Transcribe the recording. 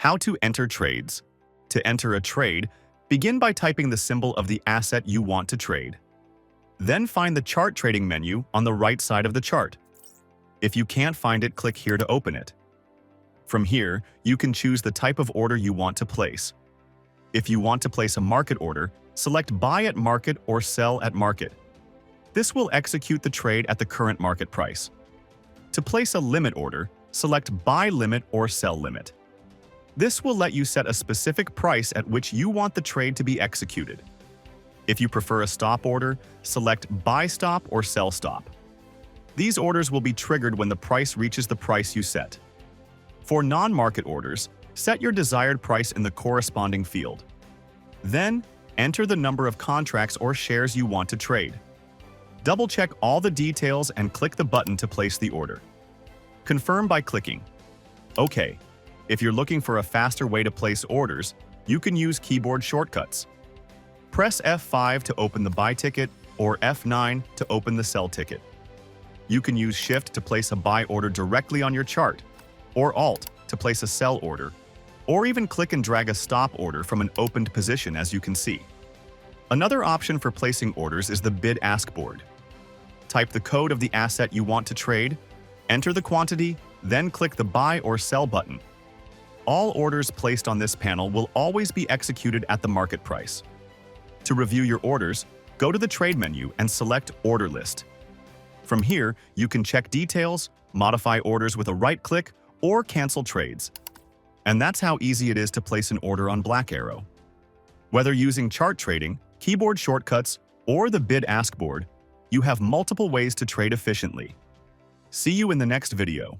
How to enter trades. To enter a trade, begin by typing the symbol of the asset you want to trade. Then find the chart trading menu on the right side of the chart. If you can't find it, click here to open it. From here, you can choose the type of order you want to place. If you want to place a market order, select Buy at Market or Sell at Market. This will execute the trade at the current market price. To place a limit order, select Buy Limit or Sell Limit. This will let you set a specific price at which you want the trade to be executed. If you prefer a stop order, select Buy Stop or Sell Stop. These orders will be triggered when the price reaches the price you set. For non-market orders, set your desired price in the corresponding field. Then, enter the number of contracts or shares you want to trade. Double-check all the details and click the button to place the order. Confirm by clicking OK. If you're looking for a faster way to place orders, you can use keyboard shortcuts. Press F5 to open the buy ticket or F9 to open the sell ticket. You can use Shift to place a buy order directly on your chart, or Alt to place a sell order, or even click and drag a stop order from an opened position, as you can see. Another option for placing orders is the bid-ask board. Type the code of the asset you want to trade, enter the quantity, then click the buy or sell button. All orders placed on this panel will always be executed at the market price. To review your orders, go to the trade menu and select Order List. From here, you can check details, modify orders with a right click, or cancel trades. And that's how easy it is to place an order on BlackArrow. Whether using chart trading, keyboard shortcuts, or the bid-ask board, you have multiple ways to trade efficiently. See you in the next video.